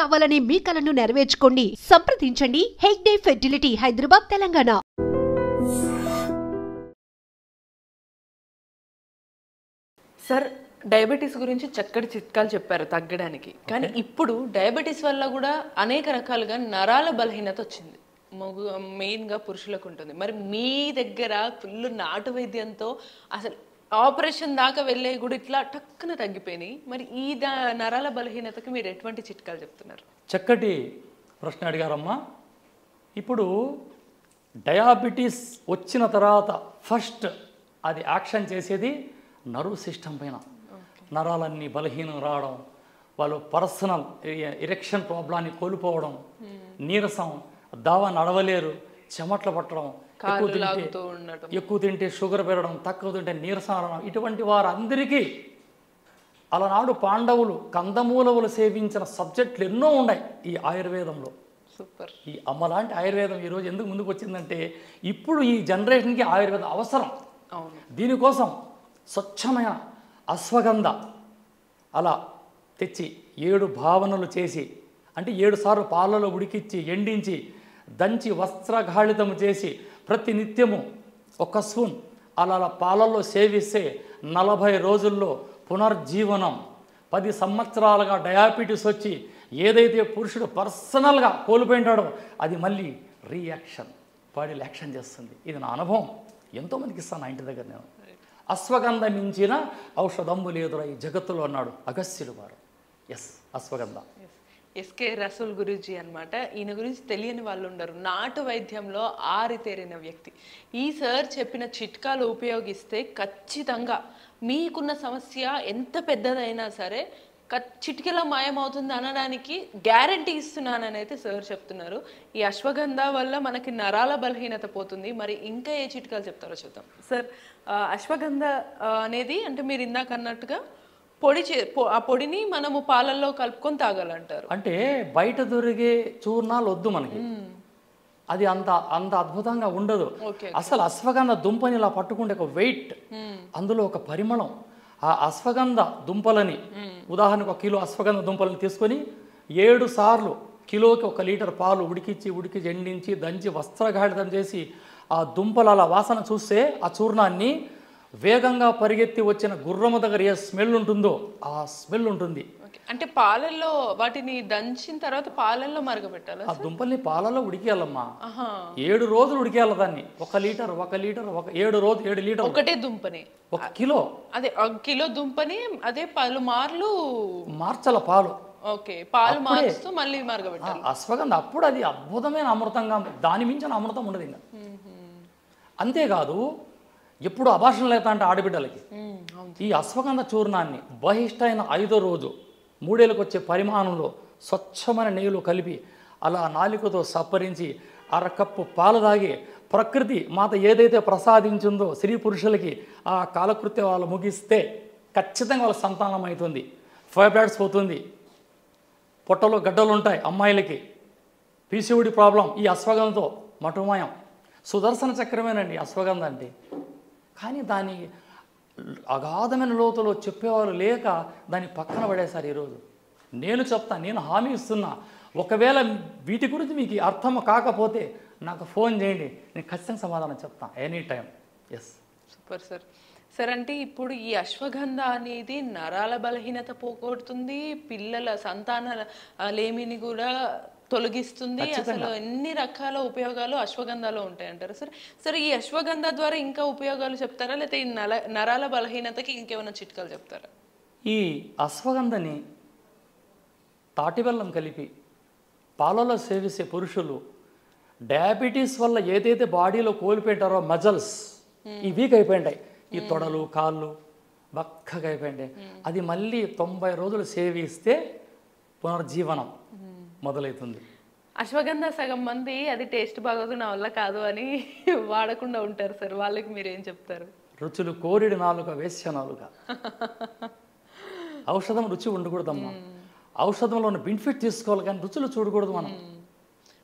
కావాలనే మీ కలను నెరవేర్చుకోండి. సంప్రదించండి Hegde fertility, Hyderabad, Telangana. Sir, diabetes గురించి చక్కటి చిట్కాలు చెప్పారు తగ్గడానికి. కానీ ఇప్పుడు డయాబెటీస్ వల్ల కూడా అనేక రకాలుగా నరాల బలహీనత వచ్చింది. మెయిన్గా పురుషులకు ఉంటుంది. మరి మీ దగ్గర ఫుల్ నాటు వైద్యంతో అసలు ఆపరేషన్ దాకా వెళ్ళే కూడా ఇట్లా టక్కున తగ్గిపోయినాయి. మరి ఈ నరాల బలహీనతకి మీరు ఎటువంటి చిట్కాలు చెప్తున్నారు? చక్కటి ప్రశ్న అడిగారమ్మా. ఇప్పుడు డయాబెటీస్ వచ్చిన తర్వాత ఫస్ట్ అది యాక్షన్ చేసేది నర్వ్ సిస్టమ్ పైన. నరాలన్నీ బలహీనం రావడం, వాళ్ళు పర్సనల్ ఎరెక్షన్ ప్రాబ్లాన్ని కోల్పోవడం, నీరసం, దావా నడవలేరు, చెమట్లు పట్టడం, ఎక్కువ తింటే షుగర్ పెరగడం, తక్కువ తింటే నీరసం రావడం, ఇటువంటి వారందరికీ అలనాడు పాండవులు కందమూలములు సేవించిన సబ్జెక్టులు ఎన్నో ఉన్నాయి ఈ ఆయుర్వేదంలో. సూపర్. ఈ అమ్మలాంటి ఆయుర్వేదం ఈరోజు ఎందుకు ముందుకు వచ్చిందంటే ఇప్పుడు ఈ జనరేషన్కి ఆయుర్వేదం అవసరం. దీనికోసం స్వచ్ఛమైన అశ్వగంధ అలా తెచ్చి 7 భావనలు చేసి, అంటే 7 సార్లు పాలలో ఉడికిచ్చి ఎండించి దంచి వస్త్రగాళితము చేసి ప్రతి నిత్యము 1 స్పూన్ అలా పాలల్లో సేవిస్తే 40 రోజుల్లో పునర్జీవనం. 10 సంవత్సరాలుగా డయాబెటీస్ వచ్చి ఏదైతే పురుషుడు పర్సనల్గా కోల్పోయింటాడో అది మళ్ళీ రియాక్షన్ బాడీలో యాక్షన్ చేస్తుంది. ఇది నా అనుభవం, ఎంతోమందికి ఇస్తాను నా ఇంటి దగ్గర. నేను అశ్వగంధ మించిన ఔషధంబు లేదురా ఈ జగత్తులో అన్నాడు అగస్త్యులు వారు. ఎస్, అశ్వగంధ. ఎస్కే రసూల్ గురూజీ అనమాట. ఈయన గురించి తెలియని వాళ్ళు ఉండరు. నాటు వైద్యంలో ఆరితేరిన వ్యక్తి. ఈ సార్ చెప్పిన చిట్కాలు ఉపయోగిస్తే ఖచ్చితంగా మీకున్న సమస్య ఎంత పెద్దదైనా సరే చిటికెలా మాయమవుతుంది అనడానికి గ్యారంటీ ఇస్తున్నానని అయితే సార్ చెప్తున్నారు. ఈ అశ్వగంధ వల్ల మనకి నరాల బలహీనత పోతుంది. మరి ఇంకా ఏ చిట్కాలు చెప్తారో చూద్దాం. సార్, అశ్వగంధ అనేది అంటే మీరు ఇందాక అన్నట్టుగా ఆ పొడిని మనము పాలల్లో కలుపుకొని తాగాలంటారు. అంటే బయట దొరికే చూర్ణాలు వద్దు మనకి, అది అంత అద్భుతంగా ఉండదు. అసలు అశ్వగంధ దుంపని ఇలా పట్టుకుంటే ఒక వెయిట్, అందులో ఒక పరిమళం. ఆ అశ్వగంధ దుంపలని ఉదాహరణకు 1 కిలో అశ్వగంధ దుంపలను తీసుకొని 7 సార్లు కిలోకి 1 లీటర్ పాలు ఉడికించి ఎండించి దంచి వస్త్రగాళితం చేసి ఆ దుంపల అలా వాసన చూస్తే ఆ చూర్ణాన్ని వేగంగా పరిగెత్తి వచ్చిన గుర్రము దగ్గర ఏ స్మెల్ ఉంటుందో ఆ స్మెల్ ఉంటుంది. అంటే పాలల్లో వాటిని దంచిన తర్వాత పాలల్లో మరగబెట్టాలి. ఆ దుంపల్ని పాలలో ఉడికేయాలమ్మా. 7 రోజులు ఉడికేయాలి దాన్ని. 1 లీటర్ 7 లీటర్ ఒకటే దుంపని 1 కిలో, అదే 1 కిలో దుంపని అదే పలు మార్లు మార్చాల పాలు. ఓకే, పాలు మార్చుతూ మళ్ళీ మరగబెట్టాలి. అశ్వగంధ అప్పుడు అది అద్భుతమైన అమృతంగా, దాని మించిన అమృతం ఉండదు ఇంకా. అంతేకాదు ఎప్పుడు అభాషణ లేత అంటే ఆడబిడ్డలకి ఈ అశ్వగంధ చూర్ణాన్ని బహిష్టైన 5వ రోజు 3 ఏళ్ళకి వచ్చే పరిమాణంలో స్వచ్ఛమైన నెయ్యిలో కలిపి అలా నాలికతో సప్పరించి 1/2 కప్పు పాలు తాగి ప్రకృతి మాత ఏదైతే ప్రసాదించిందో స్త్రీ పురుషులకి ఆ కాలకృత్యం వాళ్ళు ముగిస్తే ఖచ్చితంగా వాళ్ళ సంతానం అవుతుంది. ఫైబ్రాయిడ్స్ పోతుంది, పొట్టలో గడ్డలు ఉంటాయి అమ్మాయిలకి, పీసీఓడి ప్రాబ్లం ఈ అశ్వగంధతో మటుమాయం. సుదర్శన చక్రమేనండి అశ్వగంధ అంటే. కానీ దాని అగాధమైన లోతులో చెప్పేవాళ్ళు లేక దాన్ని పక్కన పడేశారు. ఈరోజు నేను చెప్తాను, నేను హామీ ఇస్తున్నా, ఒకవేళ వీటి గురించి మీకు అర్థం కాకపోతే నాకు ఫోన్ చేయండి, నేను ఖచ్చితంగా సమాధానం చెప్తాను any time. Yes, super sir. Sir, అంటే ఇప్పుడు ఈ అశ్వగంధ అనేది నరాల బలహీనత పోగొడుతుంది, పిల్లల సంతాన లేమిని కూడా తొలగిస్తుంది. అసలు ఎన్ని రకాల ఉపయోగాలు అశ్వగంధలో ఉంటాయంటారు సార్. సరే, ఈ అశ్వగంధ ద్వారా ఇంకా ఉపయోగాలు చెప్తారా, లేకపోతే ఈ నరాల బలహీనతకి ఇంకేమైనా చిట్కాలు చెప్తారా? ఈ అశ్వగంధని తాటిబెల్లం కలిపి పాలలో సేవించే పురుషులు డయాబెటీస్ వల్ల ఏదైతే బాడీలో కోల్పోయింటారో మజల్స్ ఈ వీక్ అయిపోయింటాయి, ఈ తొడలు కాళ్ళు బక్కగా అయిపోయింటాయి, అది మళ్ళీ 90 రోజులు సేవిస్తే పునర్జీవనం మొదలవుతుంది. అశ్వగంధ సగం మంది అది టేస్ట్ బాగోదు, నా వల్ల కాదు అని వాడకుండా ఉంటారు సార్. వాళ్ళకి మీరు ఏం చెప్తారు? రుచులు కోరిడి నాలుక వేశ్య నాలుక. ఔషధం రుచి ఉండకూడదమ్మా, ఔషధంలో ఉన్న బెనిఫిట్ తీసుకోవాలి కానీ రుచులు చూడకూడదు మనం.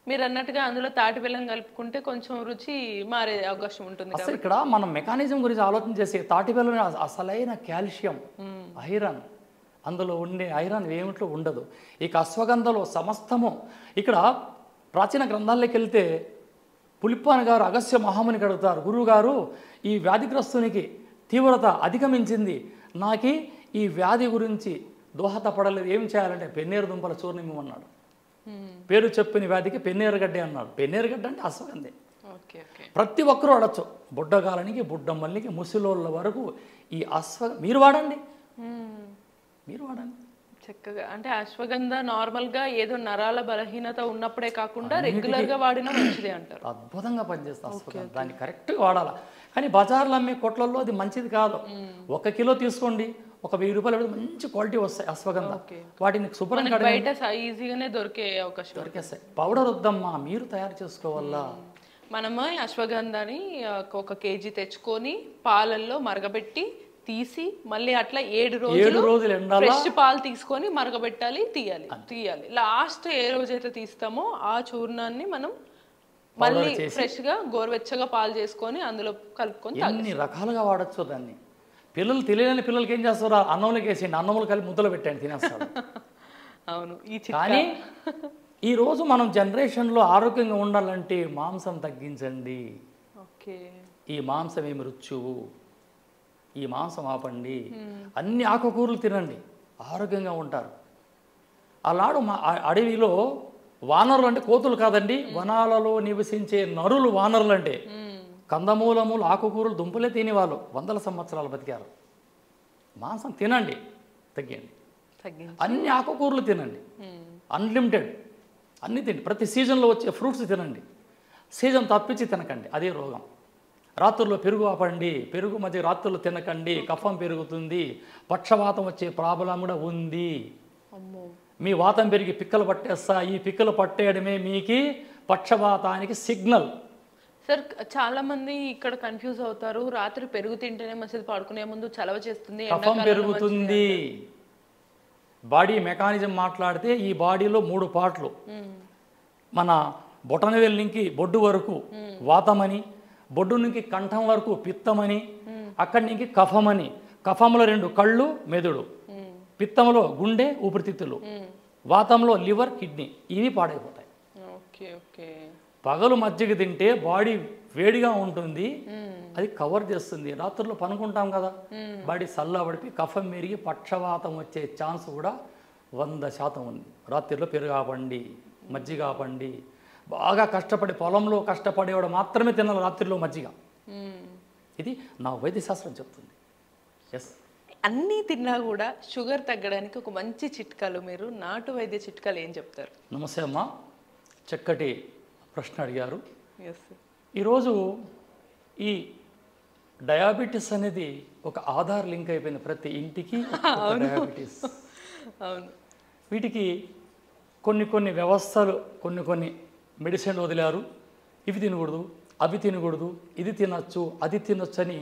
మీరు అన్నట్టుగా అందులో తాటి బెల్లం కలుపుకుంటే కొంచెం రుచి మారే అవకాశం ఉంటుంది. అసలు ఇక్కడ మనం మెకానిజం గురించి ఆలోచన చేసి తాటి బెల్లం అసలైన కాల్షియం, ఐరన్, అందులో ఉండే ఐరన్ ఏమిట్లో ఉండదు. ఇక అశ్వగంధలో సమస్తము. ఇక్కడ ప్రాచీన గ్రంథాల్లోకి వెళ్తే పులిప్పాన్ గారు అగస్త్య మహామునికి అడుగుతారు, గురువుగారు ఈ వ్యాధిగ్రస్తునికి తీవ్రత అధిగమించింది, నాకు ఈ వ్యాధి గురించి దోహదపడలేదు, ఏం చేయాలంటే పెన్నేరు దుంపల చూర్ణం ఇవ్వమన్నాడు. పేరు చెప్పిన వ్యాధికి పెన్నేరుగడ్డే అన్నాడు. పెన్నేరుగడ్డ అంటే అశ్వగంధే. ప్రతి ఒక్కరూ వాడచ్చు, బుడ్డగాలనికి బుడ్డమ్మల్నికి ముసలోళ్ళ వరకు ఈ మీరు వాడండి, మీరు వాడండి చక్కగా. అంటే అశ్వగంధ నార్మల్గా ఏదో నరాల బలహీనత ఉన్నప్పుడే కాకుండా రెగ్యులర్గా వాడినా మంచిదే అంటారు. అద్భుతంగా పనిచేస్తుంది అశ్వగంధ. దాన్ని కరెక్ట్గా వాడాలి. కానీ బజార్లో అమ్మే కొట్లలో అది మంచిది కాదు. 1 కిలో తీసుకోండి, ఒక 1000 రూపాయలు మంచి క్వాలిటీ వస్తాయి అశ్వగంధ. వాటిని శుభ్రంగా బయట ఈజీగానే దొరికే అవకాశం దొరికేస్తాయి. పౌడర్ వద్దమ్మా, మీరు తయారు చేసుకోవాలా. మనము అశ్వగంధాని 1 కేజీ తెచ్చుకొని పాలల్లో మరగబెట్టి తీసి మళ్ళీ అట్లా 7 రోజులు ఫ్రెష్ పాలు తీసుకొని మరగబెట్టాలి, తీయాలి. లాస్ట్ ఏ రోజైతే తీస్తామో ఆ చూర్ణాన్ని మనం మళ్ళీ ఫ్రెష్ గా గోరువెచ్చగా పాలు చేసుకొని అందులో కలుపుకొని అన్ని రకాలుగా వాడచ్చు దాన్ని. పిల్లలు తెలియని పిల్లలకి ఏం చేస్తారు, అన్నంలోకి వేసేయండి, అన్నంలో కలిపి ముద్దలు పెట్టండి, తినేస్తారు. అవును. కానీ ఈరోజు మనం జనరేషన్లో ఆరోగ్యంగా ఉండాలంటే మాంసం తగ్గించండి. ఈ మాంసం ఏమి రుచువు, ఈ మాంసం ఆపండి, అన్ని ఆకుకూరలు తినండి, ఆరోగ్యంగా ఉంటారు. అలాడు మా అడవిలో వానరులు అంటే కోతులు కాదండి, వనాలలో నివసించే నరులు వానరులు అంటే. కందమూలములు ఆకుకూరలు దుంపలే తినేవాళ్ళు 100 సంవత్సరాలు బతికారు. మాంసం తినండి, తగ్గింది. అన్ని ఆకుకూరలు తినండి, అన్లిమిటెడ్ అన్నీ తినండి. ప్రతి సీజన్లో వచ్చే ఫ్రూట్స్ తినండి, సీజన్ తప్పించి తినకండి, అదే రోగం. రాత్రుల్లో పెరుగు ఆపండి, పెరుగు మధ్య రాత్రులు తినకండి, కఫం పెరుగుతుంది, పక్షవాతం వచ్చే ప్రాబ్లం కూడా ఉంది. మీ వాతం పెరిగి పిక్కలు పట్టేస్తా, ఈ పిక్కలు పట్టేయడమే మీకు పక్షవాతానికి సిగ్నల్. సార్ చాలా మంది ఇక్కడ కన్ఫ్యూజ్ అవుతారు, రాత్రి పెరుగు తింటేనే మంచిది, పడుకునే ముందు చలవ చేస్తుంది, కఫం పెరుగుతుంది. బాడీ మెకానిజం మాట్లాడితే ఈ బాడీలో 3 పార్ట్లు. మన బొటనవేలు నుంచి బొడ్డు వరకు వాతమని, బొడ్డు నుంచి కంఠం వరకు పిత్తమని, అక్కడి నుంచి కఫమని. కఫంలో 2 కళ్ళు మెదడు, పిత్తంలో గుండె ఊపిరితిత్తులు, వాతంలో లివర్ కిడ్నీ, ఇవి పాడైపోతాయి. పగలు మజ్జిగ తింటే బాడీ వేడిగా ఉంటుంది, అది కవర్ చేస్తుంది. రాత్రుల్లో పనుకుంటాం కదా, బాడీ చల్లబడిపి కఫం మెరిగి పక్షవాతం వచ్చే ఛాన్స్ కూడా 100% ఉంది. రాత్రిలో పెరుగు ఆపండి, మజ్జిగ ఆపండి. బాగా కష్టపడి పొలంలో కష్టపడేవాడు మాత్రమే తినాలి రాత్రిలో మజ్జిగ. ఇది నా వైద్యశాస్త్రం చెప్తుంది. ఎస్, అన్నీ తిన్నా కూడా షుగర్ తగ్గడానికి ఒక మంచి చిట్కాలు, మీరు నాటు వైద్య చిట్కాలు ఏం చెప్తారు? నమస్తే అమ్మా, చక్కటి ప్రశ్న అడిగారు. ఈరోజు ఈ డయాబెటీస్ అనేది ఒక ఆధార్ లింక్ అయిపోయింది ప్రతి ఇంటికి. డయాబెటీస్ వీటికి కొన్ని వ్యవస్థలు, కొన్ని మెడిసిన్లు వదిలారు. ఇవి తినకూడదు, అవి తినకూడదు, ఇది తినచ్చు, అది తినొచ్చు అని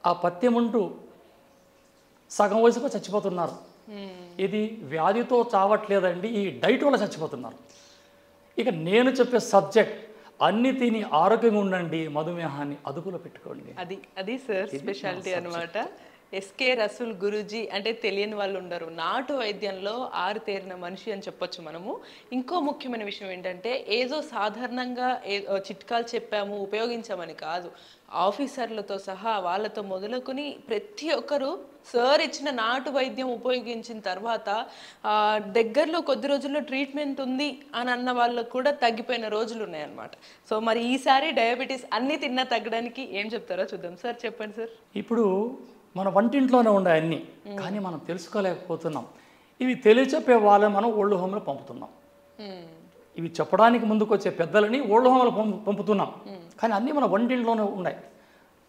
ఆ పత్యముంటూ సగం వయసుకు చచ్చిపోతున్నారు. ఇది వ్యాధితో చావట్లేదండి, ఈ డైట్ వల్ల చచ్చిపోతున్నారు. ఇక నేను చెప్పే సబ్జెక్ట్, అన్ని తిని ఆరోగ్యంగా ఉండండి, మధుమేహాన్ని అదుపులో పెట్టుకోండి. అది సార్ స్పెషాలిటీ అనమాట. ఎస్కే రసూల్ గురూజీ అంటే తెలియని వాళ్ళు ఉండరు, నాటు వైద్యంలో ఆరుతేరిన మనిషి అని చెప్పొచ్చు మనము. ఇంకో ముఖ్యమైన విషయం ఏంటంటే, ఏదో సాధారణంగా చిట్కాలు చెప్పాము ఉపయోగించామని కాదు, ఆఫీసర్లతో సహా వాళ్ళతో మొదలుకొని ప్రతి ఒక్కరూ సార్ ఇచ్చిన నాటు వైద్యం ఉపయోగించిన తర్వాత దగ్గరలో కొద్ది రోజుల్లో ట్రీట్మెంట్ ఉంది అని అన్న వాళ్ళకు కూడా తగ్గిపోయిన రోజులు ఉన్నాయన్నమాట. సో మరి ఈసారి డయాబెటీస్ అన్నీ తిన్నా తగ్గడానికి ఏం చెప్తారో చూద్దాం. సార్ చెప్పండి సార్. ఇప్పుడు మన వంటింట్లోనే ఉండే అన్నీ, కానీ మనం తెలుసుకోలేకపోతున్నాం. ఇవి తెలియచెప్పే వాళ్ళని మనం ఓల్డ్ హోమ్లో పంపుతున్నాం. ఇవి చెప్పడానికి ముందుకు వచ్చే పెద్దలని ఓల్డ్ హోమ్లో పంపుతున్నాం, కానీ అన్నీ మన వంటింట్లోనే ఉన్నాయి.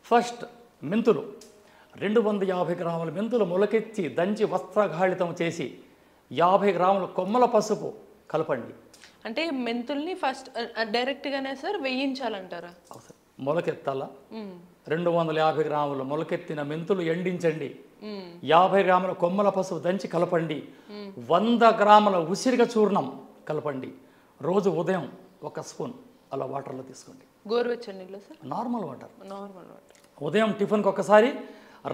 ఫస్ట్ మెంతులు, 250 గ్రాముల మెంతులు మొలకెత్తి దంచి వస్త్రగాళితం చేసి 50 గ్రాముల కొమ్మల పసుపు కలపండి. అంటే మెంతుల్ని ఫస్ట్ డైరెక్ట్గానే సార్ వేయించాలంటారా? మొలకెత్తాల 250 గ్రాముల మొలకెత్తిన మెంతులు ఎండించండి, 50 గ్రాముల కొమ్మల పసుపు దంచి కలపండి, 100 గ్రాముల ఉసిరిక చూర్ణం కలపండి. రోజు ఉదయం 1 స్పూన్ అలా వాటర్లో తీసుకోండి. గోరువెచ్చని నీళ్ళు సార్? Normal water. ఉదయం టిఫిన్కి ఒకసారి,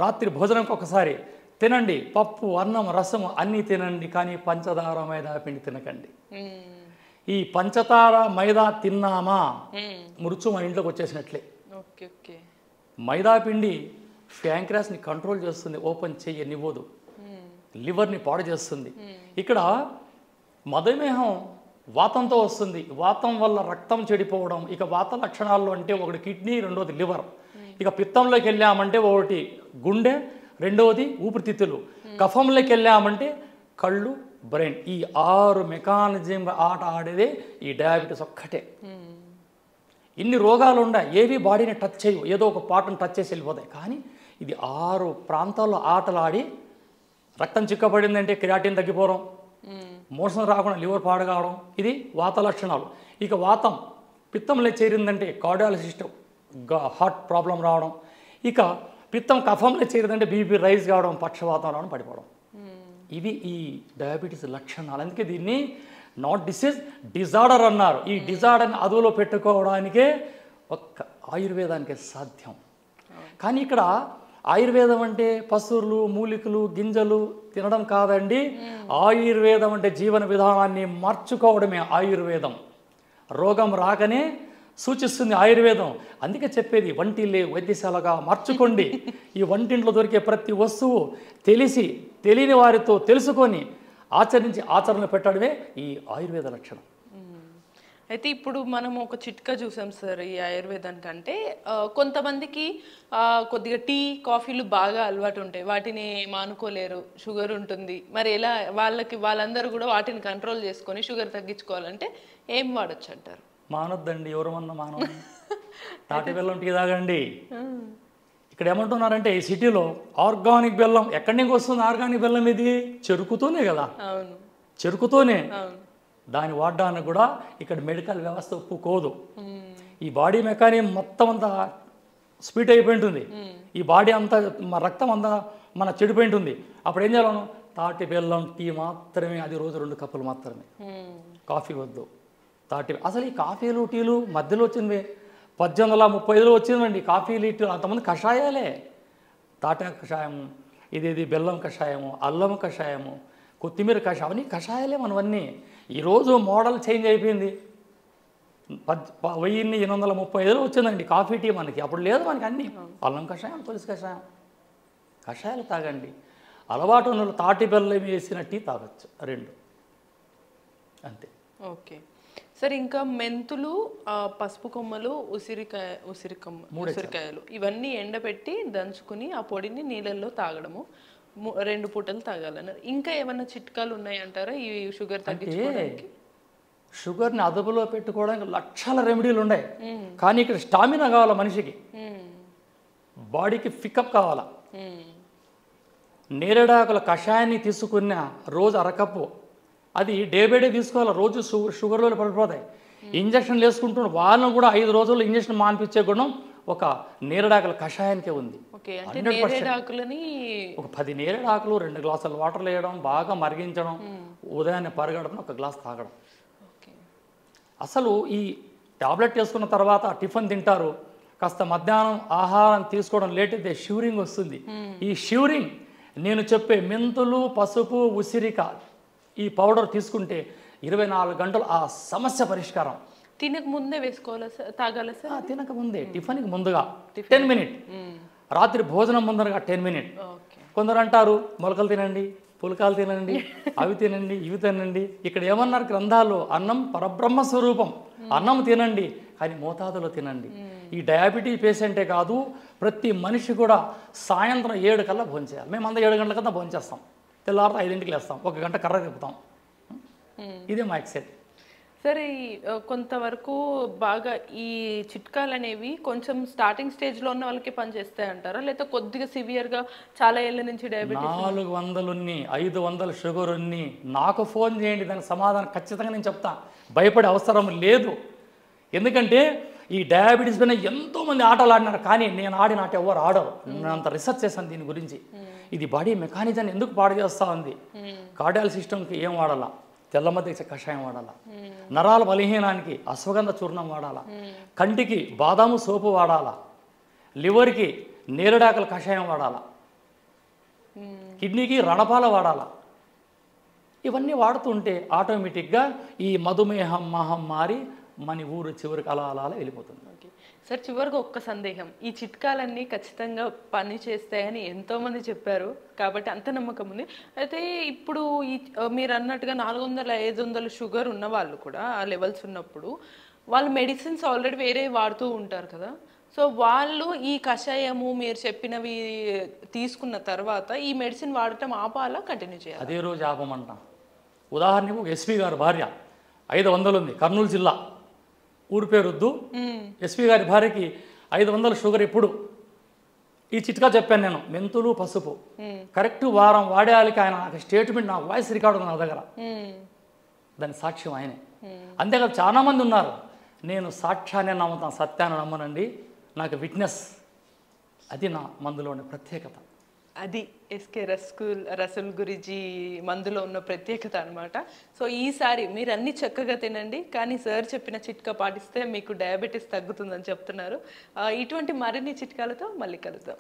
రాత్రి భోజనంకి ఒకసారి తినండి, పప్పు, అన్నం, రసము అన్నీ తినండి, కానీ పంచదార మైదా పిండి తినకండి. ఈ పంచదార మైదా తిన్నామా మృత్యు మన ఇంట్లోకి వచ్చేసినట్లే. Okay okay. మైదా పిండి ప్యాంక్రాస్ని కంట్రోల్ చేస్తుంది, ఓపెన్ చెయ్యనివ్వదు, లివర్ని పాడు చేస్తుంది. ఇక్కడ మధుమేహం వాతంతో వస్తుంది, వాతం వల్ల రక్తం చెడిపోవడం. ఇక వాత లక్షణాల్లో అంటే ఒకటి కిడ్నీ, రెండోది లివర్. ఇక పిత్తంలోకి వెళ్ళామంటే ఒకటి గుండె, రెండవది ఊపిరితిత్తులు. కఫంలోకి వెళ్ళామంటే కళ్ళు, బ్రెయిన్. ఈ 6 మెకానిజం ఆట ఆడేదే ఈ డయాబెటీస్ ఒక్కటే. ఇన్ని రోగాలు ఉన్నాయి, ఏవి బాడీని టచ్ చేయవు, ఏదో ఒక పార్ట్ని టచ్ చేసి వెళ్ళిపోతాయి. కానీ ఇది 6 ప్రాంతాల్లో ఆటలాడి రక్తం చిక్కబడిందంటే క్రియాటిన్ తగ్గిపోవడం, మోషన్ రాకుండా లివర్ పాడు కావడం, ఇది వాత లక్షణాలు. ఇక వాతం పిత్తంలో చేరిందంటే కార్డియాలజిస్ట్ హార్ట్ ప్రాబ్లం రావడం. ఇక పిత్తం కఫంలో చేరిందంటే బీపీ రైజ్ కావడం, పక్షవాతం రావడం, పడిపోవడం. ఇవి ఈ డయాబెటీస్ లక్షణాలు. అందుకే దీన్ని నాట్ డిసీజ్, డిజార్డర్ అన్నారు. ఈ డిజార్డర్ని అదుపులో పెట్టుకోవడానికే ఒక్క ఆయుర్వేదానికే సాధ్యం. కానీ ఇక్కడ ఆయుర్వేదం అంటే పసురులు, మూలికలు, గింజలు తినడం కాదండి. ఆయుర్వేదం అంటే జీవన విధానాన్ని మార్చుకోవడమే ఆయుర్వేదం. రోగం రాకనే సూచిస్తుంది ఆయుర్వేదం. అందుకే చెప్పేది వంటిల్లే వైద్యశాలగా మార్చుకోండి. ఈ వంటింట్లో దొరికే ప్రతి వస్తువు తెలియని వారితో తెలుసుకొని ఆచరించి ఆచరణ పెట్టడమే ఈ ఆయుర్వేద లక్షణం. అయితే ఇప్పుడు మనం ఒక చిట్కా చూసాం సార్ ఈ ఆయుర్వేదానికి. అంటే కొంతమందికి కొద్దిగా టీ, కాఫీలు బాగా అలవాటు ఉంటాయి, వాటిని మానుకోలేరు, షుగర్ ఉంటుంది. మరి ఎలా వాళ్ళందరూ కూడా వాటిని కంట్రోల్ చేసుకొని షుగర్ తగ్గించుకోవాలంటే ఏం వాడచ్చు అంటారు? మానొద్దండి, ఎవరమన్నా మానవ. తాటి బెల్లం టీ తాగండి. ఇక్కడ ఏమంటున్నారంటే ఈ సిటీలో ఆర్గానిక్ బెల్లం ఎక్కడి నుంచి వస్తుంది? ఆర్గానిక్ బెల్లం ఇది చెరుకుతోనే కదా, చెరుకుతోనే. దాని వాడడానికి కూడా ఇక్కడ మెడికల్ వ్యవస్థ ఒప్పుకోదు. ఈ బాడీ మెకానిజం మొత్తం అంతా స్పీడ్ అయిపోయి ఉంటుంది, ఈ బాడీ అంతా రక్తం అంతా మన చెడిపోయి ఉంటుంది. అప్పుడు ఏం చేయాలను? తాటి బెల్లం టీ మాత్రమే, అది రోజు 2 కప్పులు మాత్రమే. కాఫీ వద్దు, అసలు ఈ కాఫీలు టీలు మధ్యలో వచ్చింది 1835లో వచ్చిందండి. కాఫీలు టీలు అంతమంది కషాయాలే. తాటా కషాయం, ఇది బెల్లం కషాయము, అల్లం కషాయము, కొత్తిమీర కషాయం, అవన్నీ కషాయాలే మనవన్నీ. ఈరోజు మోడల్ చేంజ్ అయిపోయింది. 1835లో వచ్చిందండి కాఫీ టీ మనకి. అప్పుడు లేదు మనకి అన్నీ అల్లం కషాయం, తులసి కషాయం. కషాయాలు తాగండి. అలవాటు ఉన్న తాటి బెల్లం వేసిన టీ తాగొచ్చు, 2 అంతే. Okay sir. ఇంకా మెంతులు, పసుపు కొమ్మలు, ఉసిరికాయలు ఇవన్నీ ఎండబెట్టి దంచుకుని ఆ పొడిని నీళ్ళల్లో తాగడము, 2 పూటలు తాగాలన్నారు. ఇంకా ఏమన్నా చిట్కాలు ఉన్నాయంటారా ఈ షుగర్ తగ్గించుకోవడానికి? షుగర్ని అదుపులో పెట్టుకోవడానికి లక్షల రెమెడీలు ఉన్నాయి. కానీ ఇక్కడ స్టామినా కావాలా మనిషికి, బాడీకి పికప్ కావాలా. నేరేడాకుల కషాయాన్ని తీసుకున్న రోజు 1 కప్పు, అది డే బై డే తీసుకోవాలి. రోజు షుగర్లో పడిపోతాయి. ఇంజక్షన్లు వేసుకుంటున్న వాళ్ళను కూడా 5 రోజుల్లో ఇంజక్షన్ మాన్పించే గుణం ఒక నేరేడాకుల కషాయానికే ఉంది. ఒక 10 నేరేడాకులు 2 గ్లాసుల వాటర్లు వేయడం, బాగా మరిగించడం, ఉదయాన్నే పరిగెడడం, 1 గ్లాస్ తాగడం. అసలు ఈ టాబ్లెట్ వేసుకున్న తర్వాత టిఫిన్ తింటారు, కాస్త మధ్యాహ్నం ఆహారం తీసుకోవడం లేట్ అయితే షివరింగ్ వస్తుంది. ఈ షివరింగ్ నేను చెప్పే మెంతులు, పసుపు, ఉసిరిక ఈ పౌడర్ తీసుకుంటే 24 గంటలు ఆ సమస్య పరిష్కారం. తినక ముందే వేసుకోవాలా సార్, తాగాల సార్? తినక ముందే, టిఫిన్కి ముందుగా 10 మినిట్, రాత్రి భోజనం ముందరగా 10 మినిట్. కొందరు అంటారు మొలకలు తినండి, పులకాలు తినండి, అవి తినండి, ఇవి తినండి. ఇక్కడ ఏమన్నారు గ్రంథాలు? అన్నం పరబ్రహ్మ స్వరూపం, అన్నం తినండి కానీ మోతాదులో తినండి. ఈ డయాబెటీస్ పేషెంటే కాదు, ప్రతి మనిషి కూడా సాయంత్రం 7 కల్లా భోంచేయాలి. మేమంతా 7 గంటల కన్నా భోంచేస్తాం, తెల్లారితో 5ంటికి లేస్తాం, 1 గంట కర్ర తిప్పుతాం. ఇదే మా ఎక్సైట్. సరే, కొంతవరకు బాగా ఈ చిట్కాలు అనేవి కొంచెం స్టార్టింగ్ స్టేజ్లో ఉన్న వాళ్ళకి పనిచేస్తాయి అంటారా, లేకపోతే కొద్దిగా సివియర్గా చాలా ఏళ్ళ నుంచి డయాబెటీస్ 400 ఉన్ని 500 షుగర్ ఉన్ని నాకు ఫోన్ చేయండి, దానికి సమాధానం ఖచ్చితంగా నేను చెప్తా. భయపడే అవసరం లేదు. ఎందుకంటే ఈ డయాబెటీస్ పైన ఎంతోమంది ఆటలు ఆడినారు, కానీ నేను ఆడిన ఆట ఎవరు ఆడరు. నేను అంత రీసెర్చ్ చేశాను దీని గురించి. ఇది బాడీ మెకానిజాన్ని ఎందుకు పాడు చేస్తూ ఉంది, కార్డియాల్ సిస్టమ్కి ఏం వాడాలా, తెల్లమద్ద కషాయం వాడాలా, నరాల బలహీనానికి అశ్వగంధ చూర్ణం వాడాలా, కంటికి బాదాము సోపు వాడాలా, లివర్కి నేరేడాకుల కషాయం వాడాలా. కిడ్నీకి రణపాల వాడాలా. ఇవన్నీ వాడుతుంటే ఆటోమేటిక్గా ఈ మధుమేహం మహమ్మారి మన ఊరు చివరికి అలా అలా అలా వెళ్ళిపోతుంది. ఓకే సార్, చివరికి ఒక్క సందేహం. ఈ చిట్కాలన్నీ ఖచ్చితంగా పని చేస్తాయని ఎంతోమంది చెప్పారు కాబట్టి అంత నమ్మకం ఉంది. అయితే ఇప్పుడు ఈ మీరు అన్నట్టుగా 400-500 షుగర్ ఉన్న వాళ్ళు కూడా ఆ లెవెల్స్ ఉన్నప్పుడు వాళ్ళు మెడిసిన్స్ ఆల్రెడీ వేరే వాడుతూ ఉంటారు కదా. సో వాళ్ళు ఈ కషాయము మీరు చెప్పినవి తీసుకున్న తర్వాత ఈ మెడిసిన్ వాడటం ఆపాలా, కంటిన్యూ చేయాలి? అదే రోజు ఆపమంట. ఉదాహరణకు ఎస్పీ గారి భార్య 500 ఉంది, కర్నూలు జిల్లా, ఊరి పేరుద్దు. ఎస్పీ గారి భార్యకి 500 షుగర్. ఇప్పుడు ఈ చిట్కా చెప్పాను నేను, మెంతులు పసుపు కరెక్ట్ వారం వాడేయాలికి. ఆయన స్టేట్మెంట్, నా వాయిస్ రికార్డు ఉంది నా దగ్గర, దాని సాక్ష్యం ఆయనే. అంతేకాదు చాలామంది ఉన్నారు, నేను సాక్ష్యాన్ని నమ్ముతాను, సత్యాన్ని నమ్మనండి, నాకు విట్నెస్. అది నా మందులోని ప్రత్యేకత. అది ఎస్కే రసూల్ గురూజీ మందులో ఉన్న ప్రత్యేకత అనమాట. సో ఈసారి మీరు అన్ని చక్కగా తినండి, కానీ సార్ చెప్పిన చిట్కా పాటిస్తే మీకు డయాబెటీస్ తగ్గుతుందని చెప్తున్నారు. ఇటువంటి మరిన్ని చిట్కాలతో మళ్ళీ కలుద్దాం.